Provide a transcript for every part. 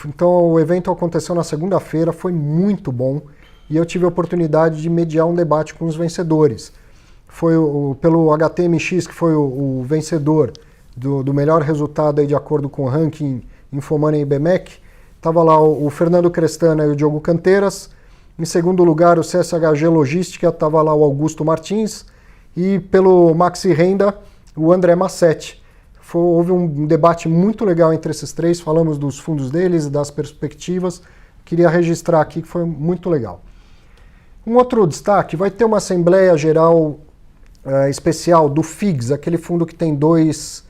Então o evento aconteceu na segunda-feira, foi muito bom e eu tive a oportunidade de mediar um debate com os vencedores. Foi pelo HTMX, que foi o vencedor do melhor resultado aí de acordo com o ranking Infomoney e BMEC. Estava lá o Fernando Crestana e o Diogo Canteiras. Em segundo lugar, o CSHG Logística, estava lá o Augusto Martins. E pelo Maxi Renda, o André Massetti. Houve um debate muito legal entre esses três, falamos dos fundos deles, das perspectivas. Queria registrar aqui que foi muito legal. Um outro destaque, vai ter uma Assembleia Geral especial do FIGS, aquele fundo que tem dois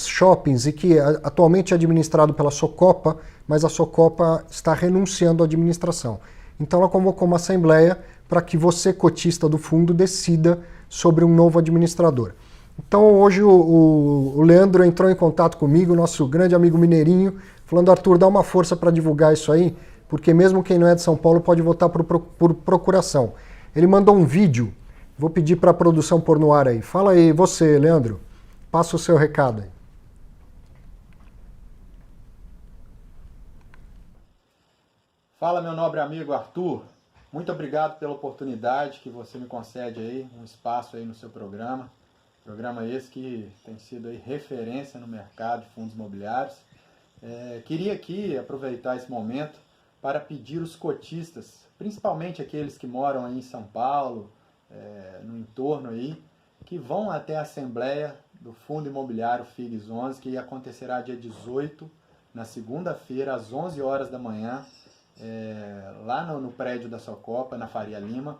shoppings e que atualmente é administrado pela Socopa, mas a Socopa está renunciando à administração. Então ela convocou uma assembleia para que você, cotista do fundo, decida sobre um novo administrador. Então hoje o Leandro entrou em contato comigo, nosso grande amigo mineirinho, falando: Arthur, dá uma força para divulgar isso aí, porque mesmo quem não é de São Paulo pode votar por procuração. Ele mandou um vídeo, vou pedir para a produção pôr no ar aí. Fala aí, você, Leandro, passa o seu recado aí. Fala, meu nobre amigo Arthur, muito obrigado pela oportunidade que você me concede aí, um espaço aí no seu programa. Programa esse que tem sido aí referência no mercado de fundos imobiliários. Queria aqui aproveitar esse momento para pedir os cotistas, principalmente aqueles que moram aí em São Paulo, no entorno aí, que vão até a Assembleia do Fundo Imobiliário FIGS 11, que acontecerá dia 18, na segunda-feira, às 11 horas da manhã, lá no prédio da Socopa, na Faria Lima.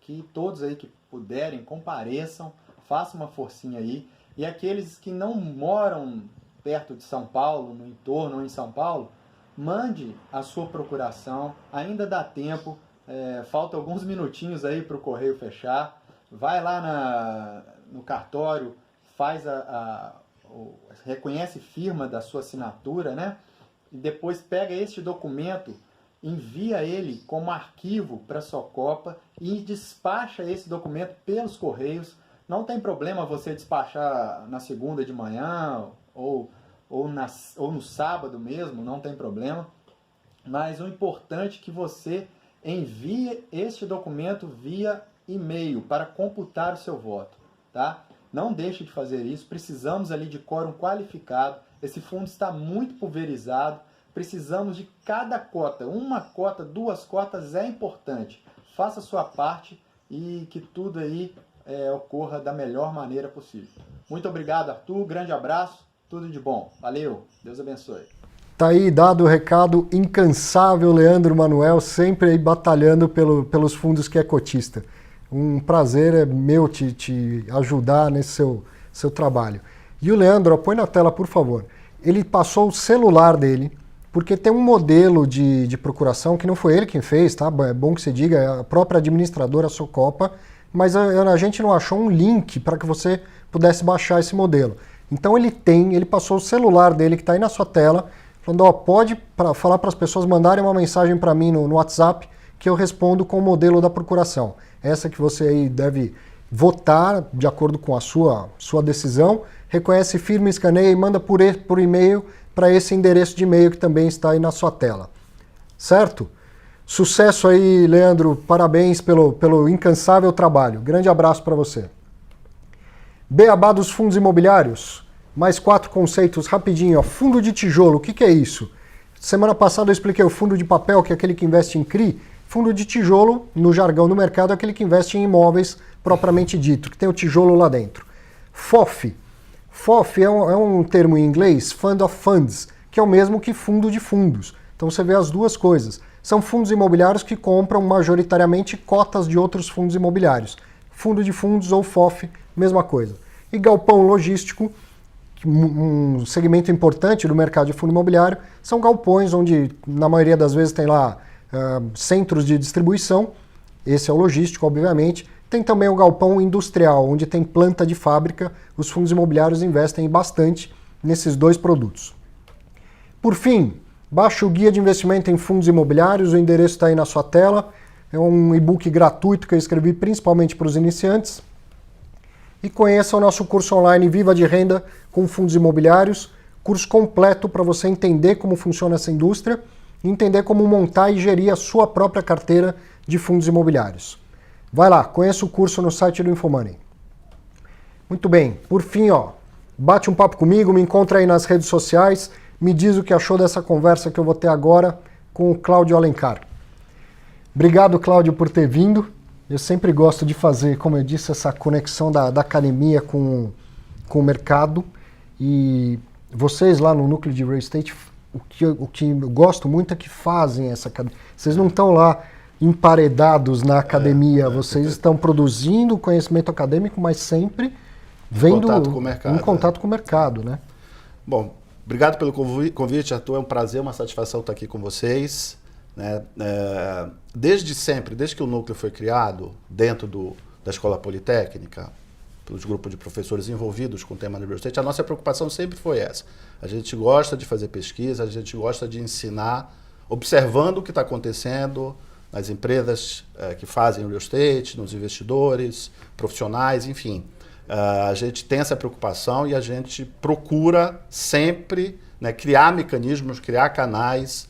Que todos aí que puderem, compareçam, façam uma forcinha aí. E aqueles que não moram perto de São Paulo, no entorno ou em São Paulo, mande a sua procuração, ainda dá tempo, falta alguns minutinhos aí para o correio fechar. Vai lá no cartório, faz reconhece firma da sua assinatura, né? E depois pega este documento, envia ele como arquivo para a Socopa e despacha esse documento pelos correios. Não tem problema você despachar na segunda de manhã ou no sábado mesmo, não tem problema. Mas o importante é que você envie este documento via e-mail para computar o seu voto, tá? Não deixe de fazer isso, precisamos ali de quórum qualificado. Esse fundo está muito pulverizado. Precisamos de cada cota, uma cota, duas cotas é importante. Faça a sua parte e que tudo aí ocorra da melhor maneira possível. Muito obrigado, Arthur. Grande abraço. Tudo de bom. Valeu. Deus abençoe. Tá aí dado o recado, incansável Leandro Manuel, sempre aí batalhando pelos fundos que é cotista. Um prazer é meu te ajudar nesse seu trabalho. E o Leandro, põe na tela, por favor. Ele passou o celular dele, porque tem um modelo de procuração que não foi ele quem fez, tá? É bom que se diga, é a própria administradora Socopa, mas a gente não achou um link para que você pudesse baixar esse modelo. Então ele passou o celular dele, que está aí na sua tela, falando: ó, pode falar para as pessoas mandarem uma mensagem para mim no WhatsApp, que eu respondo com o modelo da procuração. Essa que você aí deve votar de acordo com a sua decisão, reconhece firma, escaneia e manda por e-mail para esse endereço de e-mail que também está aí na sua tela. Certo? Sucesso aí, Leandro. Parabéns pelo incansável trabalho. Grande abraço para você. Beabá dos fundos imobiliários. Mais 4 conceitos rapidinho. Ó. Fundo de tijolo, o que é isso? Semana passada eu expliquei o fundo de papel, que é aquele que investe em CRI. Fundo de tijolo, no jargão do mercado, é aquele que investe em imóveis propriamente dito, que tem o tijolo lá dentro. FOF. FOF é um termo em inglês, Fund of Funds, que é o mesmo que fundo de fundos. Então você vê as duas coisas. São fundos imobiliários que compram majoritariamente cotas de outros fundos imobiliários. Fundo de fundos ou FOF, mesma coisa. E galpão logístico, um segmento importante do mercado de fundo imobiliário, são galpões onde, na maioria das vezes, tem lá centros de distribuição. Esse é o logístico, obviamente. Tem também o galpão industrial, onde tem planta de fábrica. Os fundos imobiliários investem bastante nesses dois produtos. Por fim, baixe o Guia de Investimento em Fundos Imobiliários, o endereço está aí na sua tela. É um e-book gratuito que eu escrevi principalmente para os iniciantes. E conheça o nosso curso online Viva de Renda com Fundos Imobiliários, curso completo para você entender como funciona essa indústria e entender como montar e gerir a sua própria carteira de fundos imobiliários. Vai lá, conheça o curso no site do Infomoney. Muito bem, por fim, bate um papo comigo, me encontra aí nas redes sociais, me diz o que achou dessa conversa que eu vou ter agora com o Cláudio Alencar. Obrigado, Cláudio, por ter vindo. Eu sempre gosto de fazer, como eu disse, essa conexão da academia com o mercado. E vocês lá no Núcleo de Real Estate, o que eu gosto muito é que fazem essa academia. Vocês não estão lá emparedados na academia, vocês estão produzindo conhecimento acadêmico, mas sempre vendo contato com o mercado, em contato com o mercado, né? Bom, obrigado pelo convite, Arthur. É um prazer, uma satisfação estar aqui com vocês. Né? Desde sempre, desde que o Núcleo foi criado, dentro da Escola Politécnica, pelos grupos de professores envolvidos com o tema de real estate, a nossa preocupação sempre foi essa. A gente gosta de fazer pesquisa, a gente gosta de ensinar, observando o que está acontecendo nas empresas que fazem real estate, nos investidores, profissionais, enfim. A gente tem essa preocupação e a gente procura sempre, né, criar mecanismos, criar canais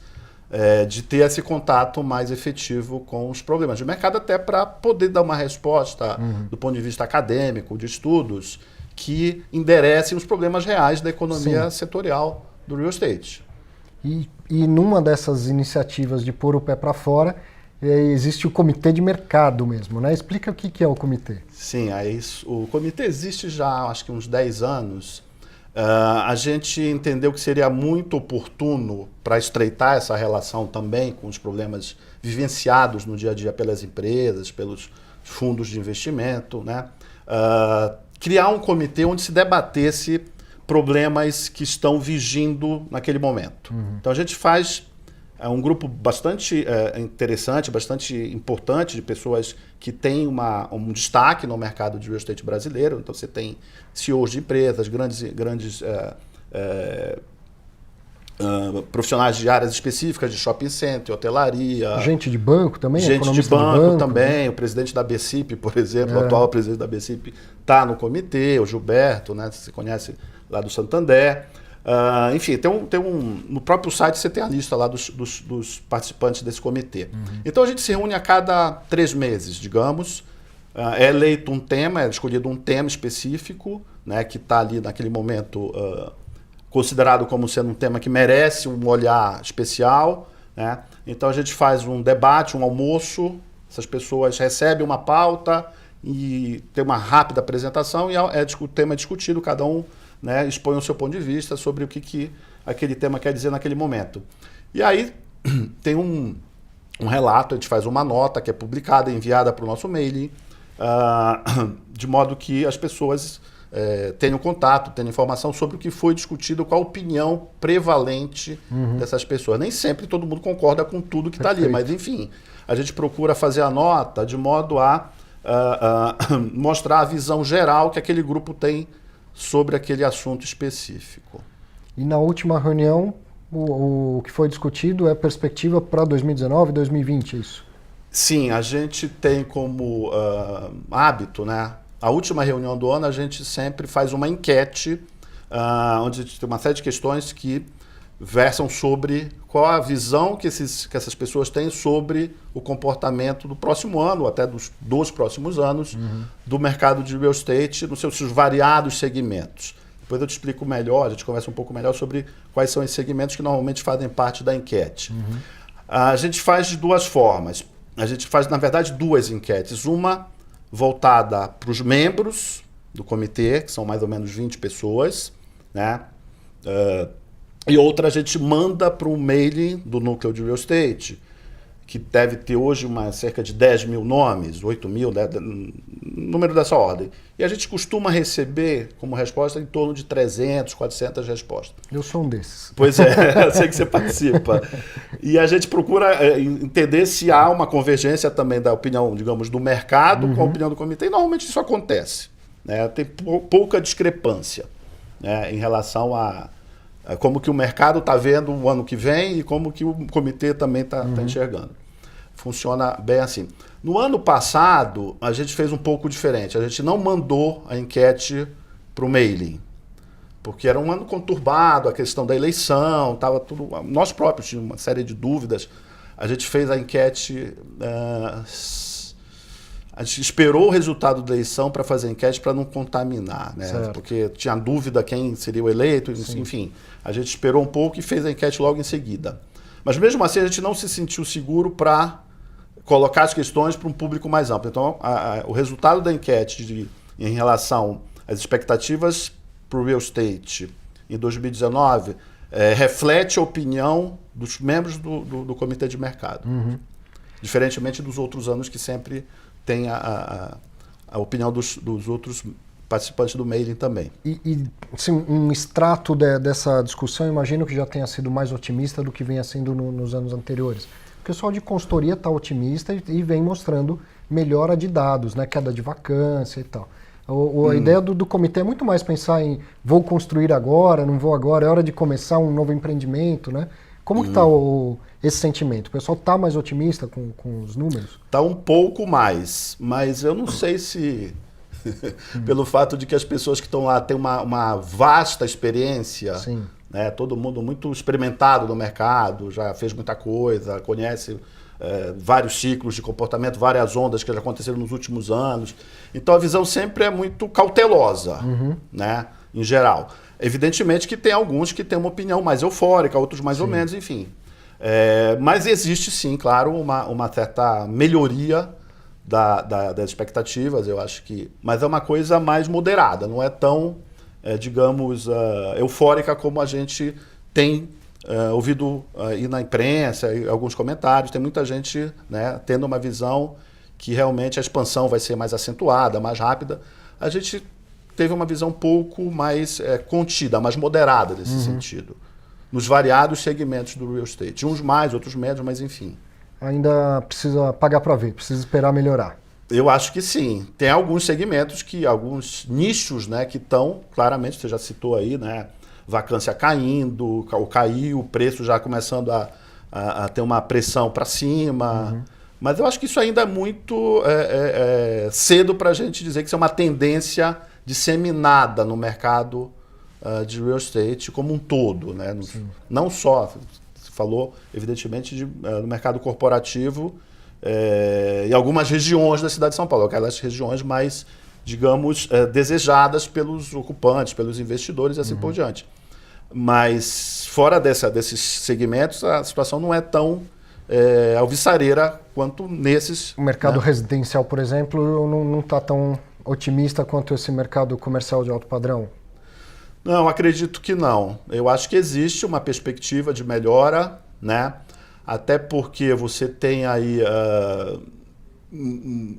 de ter esse contato mais efetivo com os problemas de mercado, até para poder dar uma resposta do ponto de vista acadêmico, de estudos, que enderecem os problemas reais da economia setorial do real estate. E numa dessas iniciativas de pôr o pé para fora, existe o comitê de mercado mesmo, né? Explica o que é o comitê. Sim, o comitê existe já, acho que uns 10 anos. A gente entendeu que seria muito oportuno para estreitar essa relação também com os problemas vivenciados no dia a dia pelas empresas, pelos fundos de investimento, né? Criar um comitê onde se debatesse problemas que estão vigindo naquele momento. Então a gente faz um grupo bastante interessante, bastante importante de pessoas que têm um destaque no mercado de real estate brasileiro. Então você tem CEOs de empresas, grandes profissionais de áreas específicas de shopping center, hotelaria. Gente de banco também? Gente de banco também. Né? O presidente da BCIP, por exemplo, o atual presidente da BCIP está no comitê, o Gilberto, né? Você conhece lá do Santander. Enfim, no próprio site você tem a lista lá dos participantes desse comitê. Então a gente se reúne a cada 3 meses, digamos. É eleito um tema, é escolhido um tema específico, né, que está ali naquele momento considerado como sendo um tema que merece um olhar especial. Né? Então a gente faz um debate, um almoço, essas pessoas recebem uma pauta e tem uma rápida apresentação e o tema é discutido, cada um, né, expõe o seu ponto de vista sobre o que aquele tema quer dizer naquele momento. E aí tem um relato, a gente faz uma nota que é publicada, enviada para o nosso mailing, de modo que as pessoas tenham contato, tenham informação sobre o que foi discutido, qual a opinião prevalente dessas pessoas. Nem sempre todo mundo concorda com tudo que está ali, mas enfim, a gente procura fazer a nota de modo a mostrar a visão geral que aquele grupo tem sobre aquele assunto específico. E na última reunião, o que foi discutido é a perspectiva para 2019 e 2020, é isso? Sim, a gente tem como hábito, né? A última reunião do ano a gente sempre faz uma enquete, onde a gente tem uma série de questões que versam sobre qual a visão que essas pessoas têm sobre o comportamento do próximo ano, ou até dos próximos anos, do mercado de real estate, nos seus variados segmentos. Depois eu te explico melhor, a gente conversa um pouco melhor sobre quais são esses segmentos que normalmente fazem parte da enquete. A gente faz de 2 formas. A gente faz, na verdade, 2 enquetes. Uma voltada para os membros do comitê, que são mais ou menos 20 pessoas, né? E outra a gente manda para um mailing do Núcleo de Real Estate, que deve ter hoje cerca de 10 mil nomes, 8 mil, né, número dessa ordem. E a gente costuma receber como resposta em torno de 300, 400 respostas. Eu sou um desses. Pois é, eu sei que você participa. E a gente procura entender se há uma convergência também da opinião, digamos, do mercado com a opinião do comitê. E normalmente isso acontece. Né? Tem pouca discrepância, né, em relação a como que o mercado está vendo o ano que vem e como que o comitê também está enxergando. Funciona bem assim. No ano passado, a gente fez um pouco diferente. A gente não mandou a enquete para o mailing, Porque era um ano conturbado, a questão da eleição, estava tudo. Nós próprios tínhamos uma série de dúvidas. A gente fez a enquete. A gente esperou o resultado da eleição para fazer a enquete para não contaminar, né? Porque tinha dúvida quem seria o eleito, Sim. Enfim. A gente esperou um pouco e fez a enquete logo em seguida. Mas mesmo assim a gente não se sentiu seguro para colocar as questões para um público mais amplo. Então o resultado da enquete em relação às expectativas para o real estate em 2019 reflete a opinião dos membros do comitê de mercado. Diferentemente dos outros anos que sempre tem a opinião dos outros participantes do mailing também. E assim, um extrato dessa discussão, imagino que já tenha sido mais otimista do que vinha sendo nos anos anteriores. O pessoal de consultoria está otimista e vem mostrando melhora de dados, né, queda de vacância e tal. A ideia do comitê é muito mais pensar em vou construir agora, não vou agora, é hora de começar um novo empreendimento, né? Como que está esse sentimento? O pessoal está mais otimista com os números? Está um pouco mais, mas eu não sei se pelo fato de que as pessoas que estão lá têm uma vasta experiência, Sim. Né? Todo mundo muito experimentado no mercado, já fez muita coisa, conhece vários ciclos de comportamento, várias ondas que já aconteceram nos últimos anos. Então a visão sempre é muito cautelosa, né? Em geral. Evidentemente que tem alguns que têm uma opinião mais eufórica, outros mais ou menos, enfim. Mas existe sim, claro, uma certa melhoria das expectativas, eu acho que... Mas é uma coisa mais moderada, não é tão, digamos, eufórica como a gente tem ouvido aí na imprensa, e alguns comentários. Tem muita gente, né, tendo uma visão que realmente a expansão vai ser mais acentuada, mais rápida. A gente teve uma visão um pouco mais contida, mais moderada nesse sentido, nos variados segmentos do real estate. Uns mais, outros menos, mas enfim. Ainda precisa pagar para ver, precisa esperar melhorar. Eu acho que sim. Tem alguns segmentos, alguns nichos, né, que estão, claramente, você já citou aí, né, vacância caindo, caiu, o preço já começando a ter uma pressão para cima. Mas eu acho que isso ainda é muito cedo para a gente dizer que isso é uma tendência disseminada no mercado de real estate como um todo, né? Não só, você falou, evidentemente, no mercado corporativo em algumas regiões da cidade de São Paulo, aquelas regiões mais, digamos, desejadas pelos ocupantes, pelos investidores e assim por diante. Mas fora desses segmentos, a situação não é tão alvissareira quanto nesses. O mercado né? residencial, por exemplo, não está tão otimista quanto esse mercado comercial de alto padrão? Não, acredito que não. Eu acho que existe uma perspectiva de melhora, né? Até porque você tem aí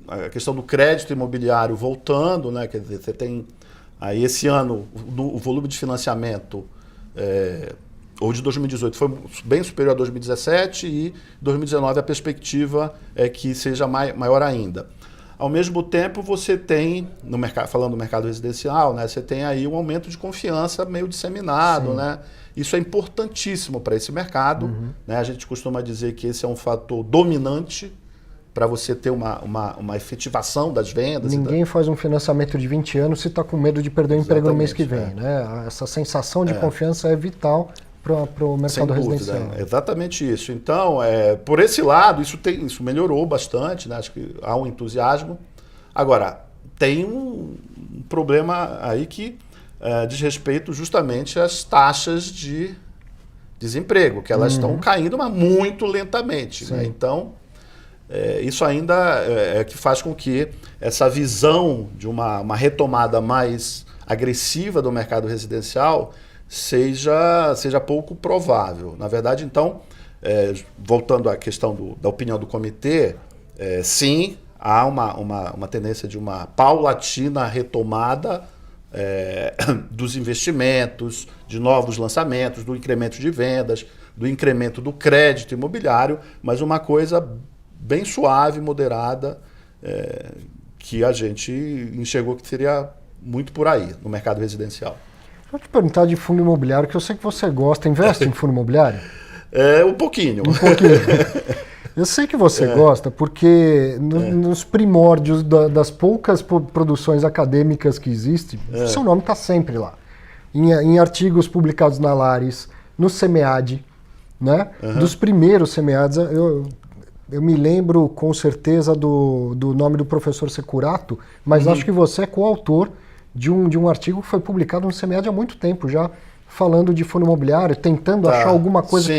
a questão do crédito imobiliário voltando, né? Quer dizer, você tem aí esse ano o volume de financiamento ou de 2018 foi bem superior a 2017 e 2019 a perspectiva é que seja maior ainda. Ao mesmo tempo, você tem, falando do mercado residencial, né, você tem aí um aumento de confiança meio disseminado. Né? Isso é importantíssimo para esse mercado. Né? A gente costuma dizer que esse é um fator dominante para você ter uma efetivação das vendas. Ninguém faz um financiamento de 20 anos se está com medo de perder o emprego no mês que vem. Né? Essa sensação de confiança é vital para o mercado residencial. Exatamente isso. Então, por esse lado, isso melhorou bastante, né? Acho que há um entusiasmo. Agora, tem um problema aí que diz respeito justamente às taxas de desemprego, que elas estão caindo, mas muito lentamente. Né? Então, isso ainda é que faz com que essa visão de uma retomada mais agressiva do mercado residencial seja pouco provável. Na verdade, então, voltando à questão da opinião do comitê, sim, há uma tendência de uma paulatina retomada dos investimentos, de novos lançamentos, do incremento de vendas, do incremento do crédito imobiliário, mas uma coisa bem suave, moderada, que a gente enxergou que seria muito por aí no mercado residencial. Vou te perguntar de fundo imobiliário, que eu sei que você gosta. Investe em fundo imobiliário? Um pouquinho. Um pouquinho. Eu sei que você gosta, porque nos primórdios das poucas produções acadêmicas que existem, seu nome está sempre lá. em artigos publicados na Lares, no SEMEAD, né? Dos primeiros SEMEADs, eu me lembro com certeza do nome do professor Securato, mas acho que você é coautor de um artigo que foi publicado no SEMEAD há muito tempo já, falando de fundo imobiliário, tentando achar alguma coisa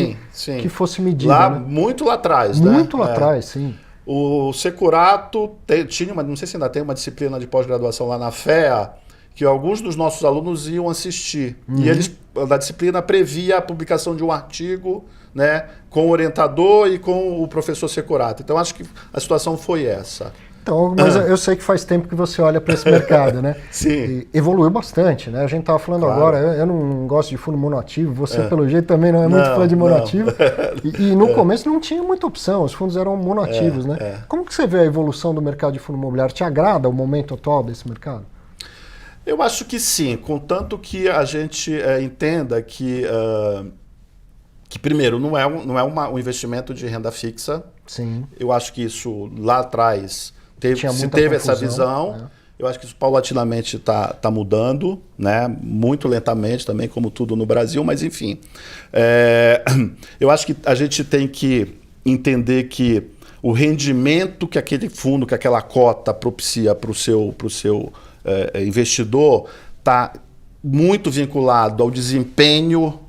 que fosse medida. Lá, né? Muito lá atrás, Muito lá atrás, sim. O Securato tinha, não sei se ainda tem, uma disciplina de pós-graduação lá na FEA, que alguns dos nossos alunos iam assistir. E eles, da disciplina, previa a publicação de um artigo, né, com o orientador e com o professor Securato. Então, acho que a situação foi essa. Então, mas eu sei que faz tempo que você olha para esse mercado, né? Sim. E evoluiu bastante, né? A gente estava falando agora, eu não gosto de fundo monoativo, você pelo jeito também não é muito fã de monoativo. E no começo não tinha muita opção, os fundos eram monoativos, né? Como que você vê a evolução do mercado de fundo imobiliário? Te agrada o momento atual desse mercado? Eu acho que sim, contanto que a gente entenda que primeiro, não é um investimento de renda fixa. Sim. Eu acho que isso lá atrás se teve essa visão. Eu acho que isso paulatinamente está mudando, né? Muito lentamente também, como tudo no Brasil, mas enfim. Eu acho que a gente tem que entender que o rendimento que aquele fundo, que aquela cota propicia para o seu investidor está muito vinculado ao desempenho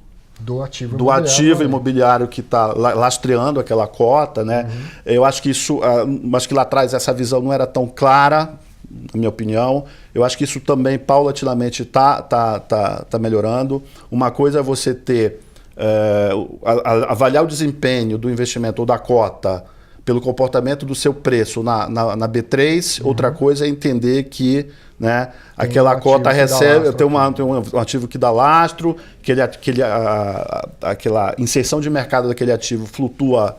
do ativo imobiliário que está lastreando aquela cota, né? Eu acho que acho que lá atrás essa visão não era tão clara, na minha opinião. Eu acho que isso também paulatinamente tá melhorando. Uma coisa é você avaliar o desempenho do investimento ou da cota pelo comportamento do seu preço na B3, outra coisa é entender que, né, aquela cota recebe, tem um ativo que dá lastro, aquela inserção de mercado daquele ativo flutua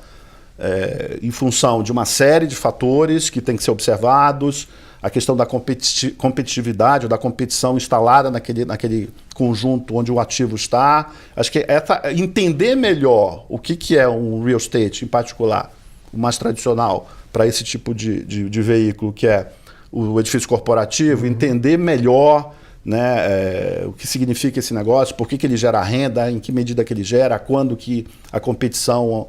em função de uma série de fatores que tem que ser observados, a questão da competitividade, ou da competição instalada naquele conjunto onde o ativo está. Acho que entender melhor o que é um real estate em particular, o mais tradicional para esse tipo de veículo, que é o edifício corporativo, entender melhor, né, o que significa esse negócio, por que ele gera renda, em que medida que ele gera, quando que a competição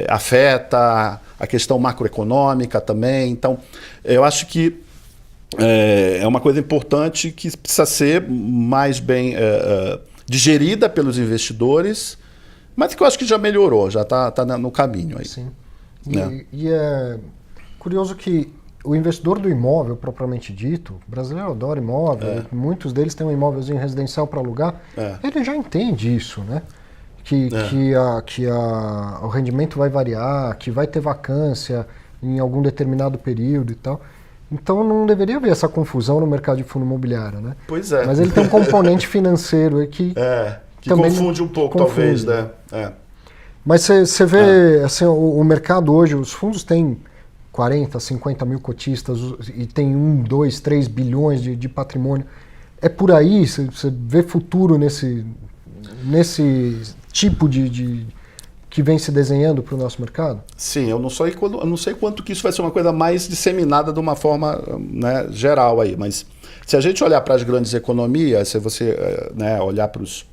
afeta, a questão macroeconômica também. Então, eu acho que é uma coisa importante que precisa ser mais bem digerida pelos investidores, mas que eu acho que já melhorou, já está no caminho aí. Sim. E é curioso que o investidor do imóvel, propriamente dito, o brasileiro adora imóvel, muitos deles têm um imóvelzinho residencial para alugar, ele já entende isso, né? Que o rendimento vai variar, que vai ter vacância em algum determinado período e tal. Então não deveria haver essa confusão no mercado de fundo imobiliário, né? Pois é. Mas ele tem um componente financeiro aí que também confunde um pouco, talvez, né? Mas você vê assim, o mercado hoje, os fundos têm 40, 50 mil cotistas e tem 1, 2, 3 bilhões de patrimônio. É por aí? Você vê futuro nesse tipo que vem se desenhando para o nosso mercado? Sim, eu não sei quanto que isso vai ser uma coisa mais disseminada de uma forma, né, geral aí, mas se a gente olhar para as grandes economias, se você olhar para os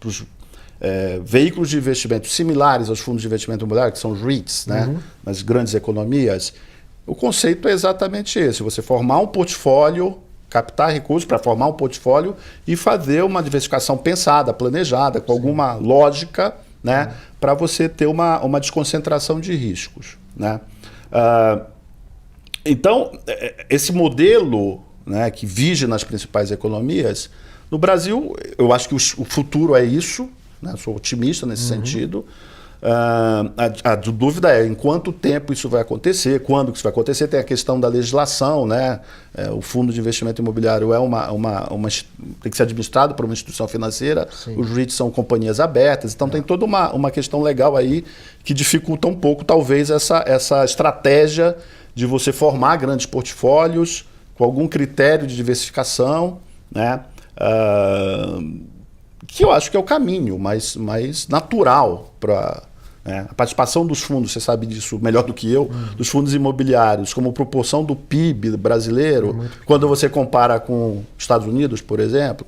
veículos de investimento similares aos fundos de investimento imobiliário, que são os REITs, né, nas grandes economias, o conceito é exatamente esse: você formar um portfólio, captar recursos para formar um portfólio e fazer uma diversificação pensada, planejada, com alguma lógica, né, para você ter uma desconcentração de riscos, né? Então, esse modelo, né, que vige nas principais economias, no Brasil, eu acho que o futuro é isso, né? Sou otimista nesse sentido. A dúvida é em quanto tempo isso vai acontecer, quando que isso vai acontecer. Tem a questão da legislação, né? O fundo de investimento imobiliário tem que ser administrado por uma instituição financeira. Sim. Os REITs são companhias abertas, então tem toda uma questão legal aí que dificulta um pouco, talvez, essa estratégia de você formar grandes portfólios com algum critério de diversificação, né? Que eu acho que é o caminho mais natural para a participação dos fundos. Você sabe disso melhor do que eu, dos fundos imobiliários como proporção do PIB brasileiro, quando você compara com Estados Unidos, por exemplo,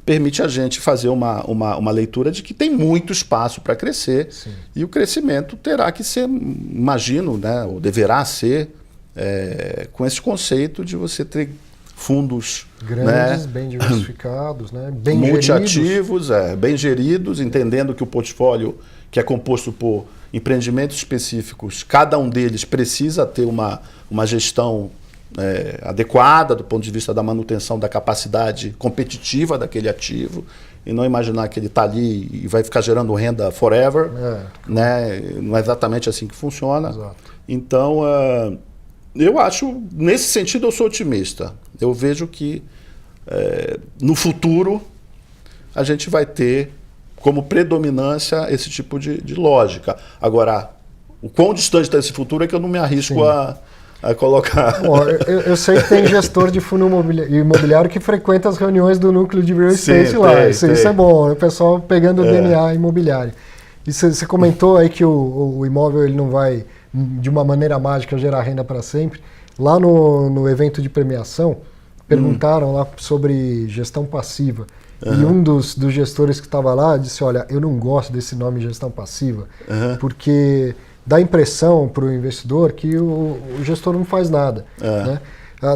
permite a gente fazer uma leitura de que tem muito espaço para crescer. Sim. E o crescimento terá que ser, imagino, né, ou deverá ser, com esse conceito de você ter fundos grandes, né, bem diversificados, né, bem multiativos, bem geridos, entendendo que o portfólio, que é composto por empreendimentos específicos, cada um deles precisa ter uma gestão adequada do ponto de vista da manutenção da capacidade competitiva daquele ativo, e não imaginar que ele está ali e vai ficar gerando renda forever. Né? Não é exatamente assim que funciona. Exato. Então, eu acho, nesse sentido, eu sou otimista. Eu vejo que no futuro a gente vai ter como predominância esse tipo de lógica. Agora, o quão distante está esse futuro é que eu não me arrisco a colocar. Bom, eu sei que tem gestor de fundo imobiliário que frequenta as reuniões do núcleo de real estate lá. Isso é bom, o pessoal pegando o DNA imobiliário. E você comentou aí que o imóvel ele não vai, de uma maneira mágica, gerar renda para sempre. Lá no evento de premiação, perguntaram lá sobre gestão passiva. E um dos gestores que estava lá disse, olha, eu não gosto desse nome gestão passiva, porque dá impressão para o investidor que o gestor não faz nada. Né?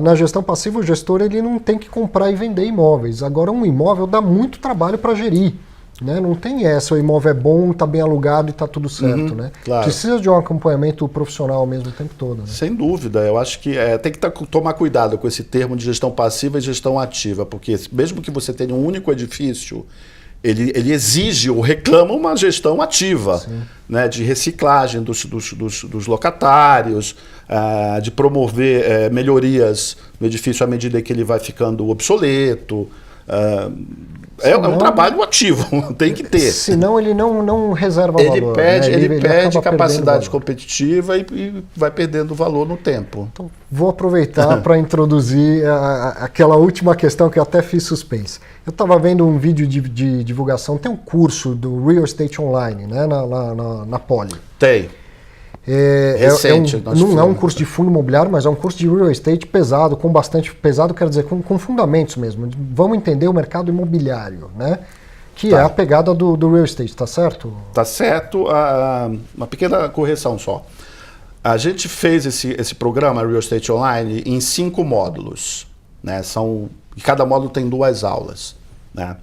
Na gestão passiva, o gestor ele não tem que comprar e vender imóveis. Agora, um imóvel dá muito trabalho para gerir. Né? Não tem essa, o imóvel é bom, está bem alugado e está tudo certo. Né? Claro. Precisa de um acompanhamento profissional ao mesmo tempo todo. Né? Sem dúvida, eu acho que tem que tomar cuidado com esse termo de gestão passiva e gestão ativa, porque mesmo que você tenha um único edifício, ele exige ou reclama uma gestão ativa, né, de reciclagem dos locatários, de promover melhorias no edifício à medida que ele vai ficando obsoleto. É um trabalho ativo, tem que ter. Senão ele não reserva valor. Ele perde capacidade competitiva e vai perdendo valor no tempo. Então, vou aproveitar para introduzir aquela última questão que eu até fiz suspense. Eu estava vendo um vídeo de divulgação, tem um curso do Real Estate Online, né, na Poli. Tem. Recente, não é um curso de fundo imobiliário, mas é um curso de real estate pesado, com bastante pesado, quer dizer, com fundamentos mesmo. Vamos entender o mercado imobiliário, né? Que é a pegada do real estate, tá certo? Tá certo. Uma pequena correção só. A gente fez esse programa Real Estate Online em 5 módulos, né? E cada módulo tem 2 aulas, né?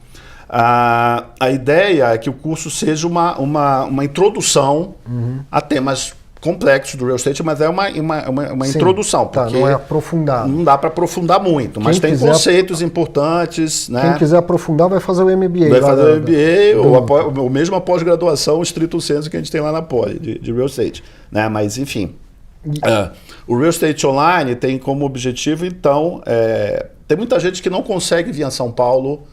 A ideia é que o curso seja uma introdução a temas complexos do real estate, mas é uma introdução, porque não é aprofundado. Não dá para aprofundar muito, mas tem conceitos importantes. Né? Quem quiser aprofundar vai fazer o MBA. Vai fazer o MBA, ou mesmo a pós-graduação, estrito sensu, que a gente tem lá na Poli, de real estate. Né? Mas, enfim, o Real Estate Online tem como objetivo, então, tem muita gente que não consegue vir a São Paulo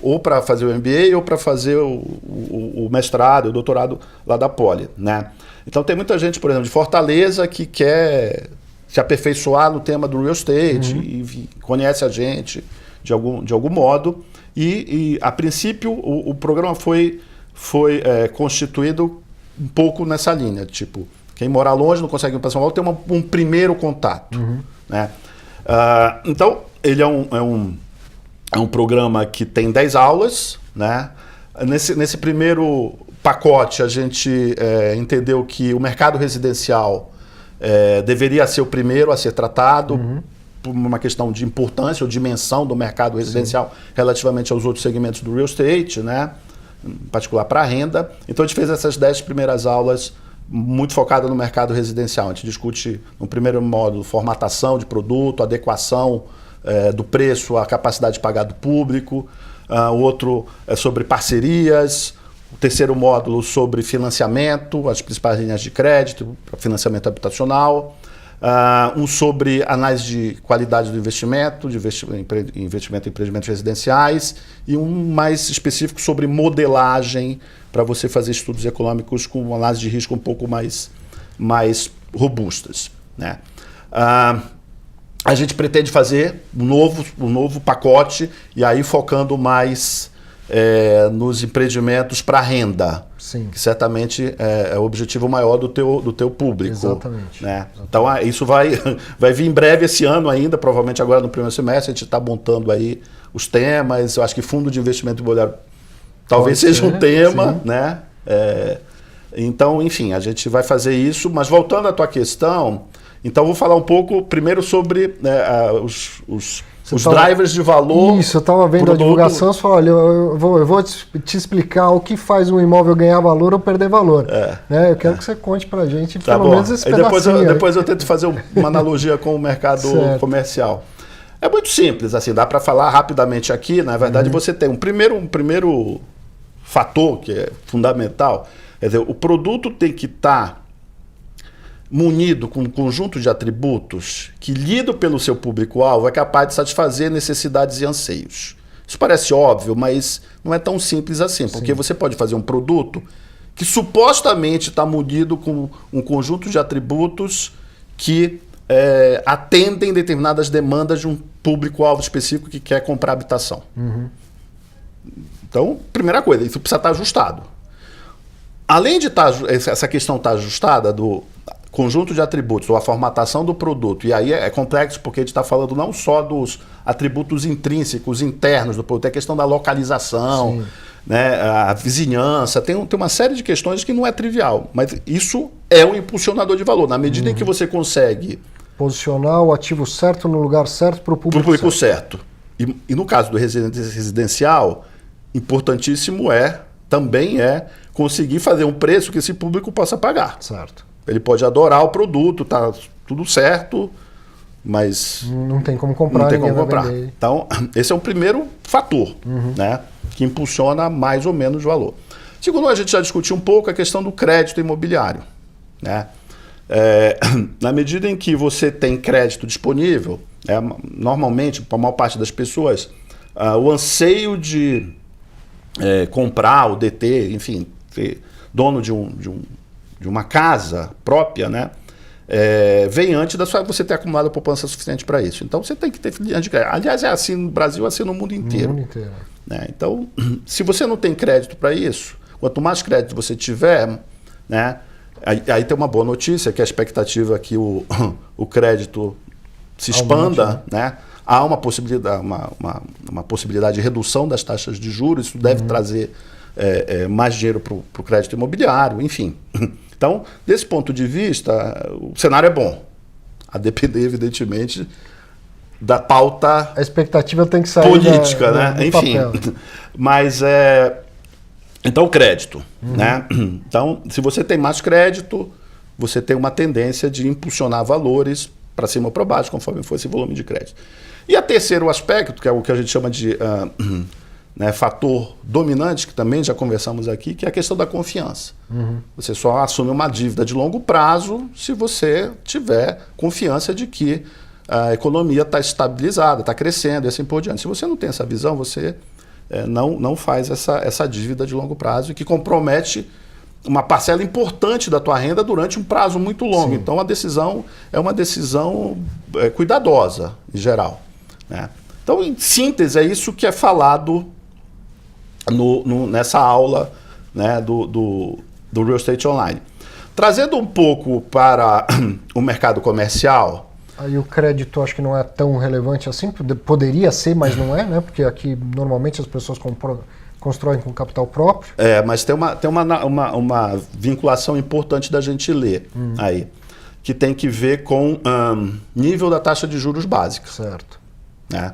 ou para fazer o MBA ou para fazer o mestrado, o doutorado lá da Poli, né? Então tem muita gente, por exemplo, de Fortaleza que quer se aperfeiçoar no tema do real estate e conhece a gente de algum modo. E a princípio o programa foi constituído um pouco nessa linha, tipo, quem mora longe não consegue ir para São Paulo tem um primeiro contato, né? Então ele é um programa que tem 10 aulas, né? Nesse primeiro pacote a gente entendeu que o mercado residencial deveria ser o primeiro a ser tratado por uma questão de importância ou dimensão do mercado residencial relativamente aos outros segmentos do real estate, né? Em particular para a renda. Então a gente fez essas 10 primeiras aulas muito focada no mercado residencial. A gente discute no primeiro módulo formatação de produto, adequação do preço à capacidade de pagar do público. O outro é sobre parcerias. O terceiro módulo sobre financiamento, as principais linhas de crédito, financiamento habitacional. Um sobre análise de qualidade do investimento, de investimento em empreendimentos residenciais. E um mais específico sobre modelagem, para você fazer estudos econômicos com uma análise de risco um pouco mais robustas, né? A gente pretende fazer um novo pacote, e aí focando mais nos empreendimentos para renda, que certamente é o objetivo maior do teu público. Exatamente. Né? Então isso vai vir em breve esse ano ainda, provavelmente agora no primeiro semestre. A gente está montando aí os temas. Eu acho que fundo de investimento imobiliário talvez Pode seja ser, um tema, sim. né? Então, enfim, a gente vai fazer isso. Mas voltando à tua questão, então eu vou falar um pouco primeiro sobre, né, os drivers de valor. Isso, eu estava vendo a divulgação, você falou, olha, eu vou te explicar o que faz um imóvel ganhar valor ou perder valor. Né? Eu quero que você conte pra gente, Tá pelo bom. menos esse Aí pedacinho. depois eu tento fazer uma analogia com o mercado comercial. É muito simples, assim, dá para falar rapidamente aqui. Na verdade, você tem um primeiro fator que é fundamental, quer dizer, o produto tem que estar munido com um conjunto de atributos que, lido pelo seu público-alvo, é capaz de satisfazer necessidades e anseios. Isso parece óbvio, mas não é tão simples assim, porque você pode fazer um produto que supostamente está munido com um conjunto de atributos que atendem determinadas demandas de um público-alvo específico que quer comprar habitação. Então, primeira coisa, isso precisa estar ajustado. Além de essa questão estar ajustada do conjunto de atributos ou a formatação do produto, e aí é complexo porque a gente está falando não só dos atributos intrínsecos, internos do produto, é a questão da localização, né, a vizinhança, tem uma série de questões que não é trivial, mas isso é um impulsionador de valor. Na medida em que você consegue posicionar o ativo certo no lugar certo para o público certo. E no caso do residencial, importantíssimo também é conseguir fazer um preço que esse público possa pagar. Certo. Ele pode adorar o produto, tá tudo certo, mas não tem como comprar. Não tem como comprar. Então, esse é o primeiro fator, né, que impulsiona mais ou menos o valor. Segundo, a gente já discutiu um pouco a questão do crédito imobiliário, né? Na medida em que você tem crédito disponível, normalmente, para a maior parte das pessoas, o anseio de comprar, ou deter, enfim, ser dono de uma casa própria, né, vem antes você ter acumulado poupança suficiente para isso. Então você tem que ter linha de crédito. Aliás, é assim no Brasil, é assim no mundo inteiro. Né? Então, se você não tem crédito para isso, quanto mais crédito você tiver, né, aí tem uma boa notícia, que a expectativa é que o crédito se expanda, né? Há uma possibilidade, uma possibilidade de redução das taxas de juros, isso deve trazer mais dinheiro para o crédito imobiliário, enfim. Então, desse ponto de vista, o cenário é bom, a depender, evidentemente, da pauta a expectativa tem que sair política, né? Enfim, papel. Mas então o crédito, né? Então, se você tem mais crédito, você tem uma tendência de impulsionar valores para cima ou para baixo, conforme for esse volume de crédito. E o terceiro aspecto, que é o que a gente chama de né, fator dominante, que também já conversamos aqui, que é a questão da confiança. Você só assume uma dívida de longo prazo se você tiver confiança de que a economia está estabilizada, está crescendo e assim por diante. Se você não tem essa visão, você não faz essa dívida de longo prazo, que compromete uma parcela importante da tua renda durante um prazo muito longo. Sim. Então a decisão é uma decisão cuidadosa, em geral. Né? Então, em síntese, é isso que é falado nessa aula, né, do Real Estate Online. Trazendo um pouco para o mercado comercial. Aí o crédito acho que não é tão relevante assim, poderia ser, mas não é, né? Porque aqui normalmente as pessoas constroem com capital próprio. Mas tem uma vinculação importante da gente ler aí, que tem que ver com nível da taxa de juros básica. Certo. Né?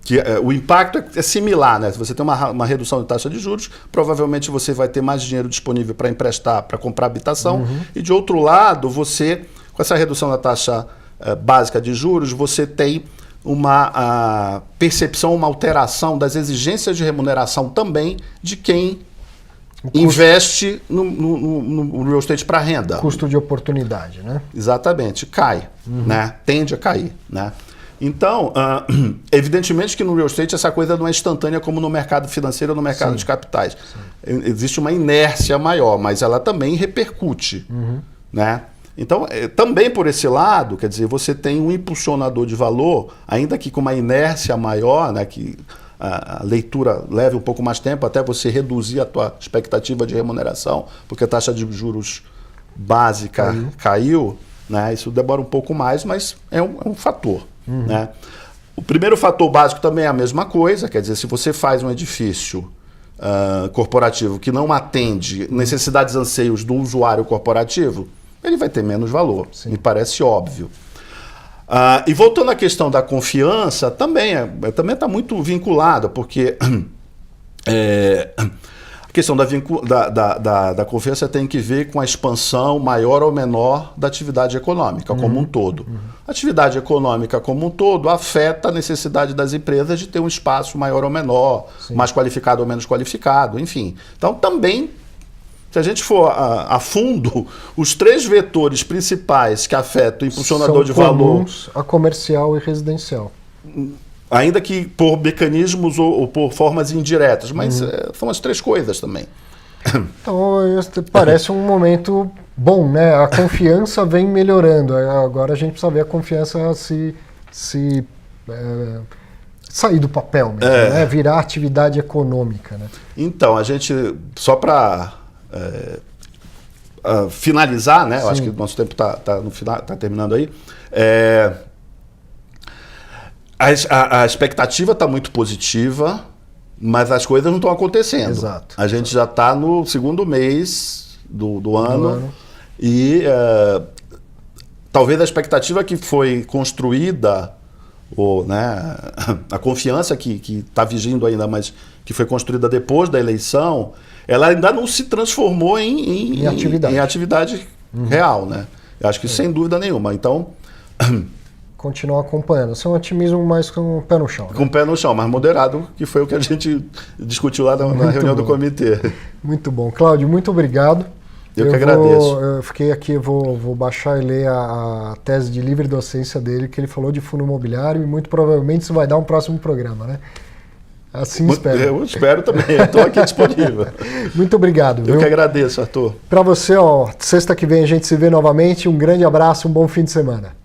Que o impacto é similar, né? Se você tem uma redução de taxa de juros, provavelmente você vai ter mais dinheiro disponível para emprestar, para comprar habitação. E de outro lado, você, com essa redução da taxa básica de juros, você tem uma percepção, uma alteração das exigências de remuneração também de quem investe no real estate para renda. Custo de oportunidade, né? Exatamente, cai, né? Tende a cair, né? Então, evidentemente que no real estate essa coisa não é instantânea como no mercado financeiro ou no mercado de capitais. Existe uma inércia maior, mas ela também repercute, né? Então, também por esse lado, quer dizer, você tem um impulsionador de valor, ainda que com uma inércia maior, né, que a leitura leve um pouco mais tempo até você reduzir a tua expectativa de remuneração, porque a taxa de juros básica caiu, né? Isso demora um pouco mais, mas é um fator. Né? O primeiro fator básico também é a mesma coisa, quer dizer, se você faz um edifício corporativo que não atende necessidades e anseios do usuário corporativo, ele vai ter menos valor, me parece óbvio. E voltando à questão da confiança, também está muito vinculada, porque a questão da confiança tem que ver com a expansão maior ou menor da atividade econômica como um todo. A atividade econômica como um todo afeta a necessidade das empresas de ter um espaço maior ou menor, mais qualificado ou menos qualificado, enfim. Então também, se a gente for a fundo, os 3 vetores principais que afetam o impulsionador de valor... a comercial e residencial. Ainda que por mecanismos ou por formas indiretas, mas são as 3 coisas também. Então, parece um momento bom, né? A confiança vem melhorando. Agora a gente precisa ver a confiança sair do papel mesmo, né? Virar atividade econômica, né? Então, a gente, só para finalizar, né? Eu acho que o nosso tempo está terminando aí. A expectativa está muito positiva, mas as coisas não estão acontecendo. Exato. A gente já está no 2º mês do ano e talvez a expectativa que foi construída, né, a confiança que está vigindo ainda, mas que foi construída depois da eleição, ela ainda não se transformou em atividade real, né? Eu acho que sem dúvida nenhuma. Então... continuar acompanhando. Isso é um otimismo mais com o pé no chão. Né? Com o pé no chão, mais moderado, que foi o que a gente discutiu lá na reunião do comitê. Muito bom. Cláudio, muito obrigado. Eu que agradeço. Eu fiquei aqui, vou baixar e ler a tese de livre docência dele, que ele falou de fundo imobiliário, e muito provavelmente isso vai dar um próximo programa, né? Assim espero. Eu espero também, estou aqui disponível. Muito obrigado. Eu que agradeço, Arthur. Para você, sexta que vem a gente se vê novamente. Um grande abraço, um bom fim de semana.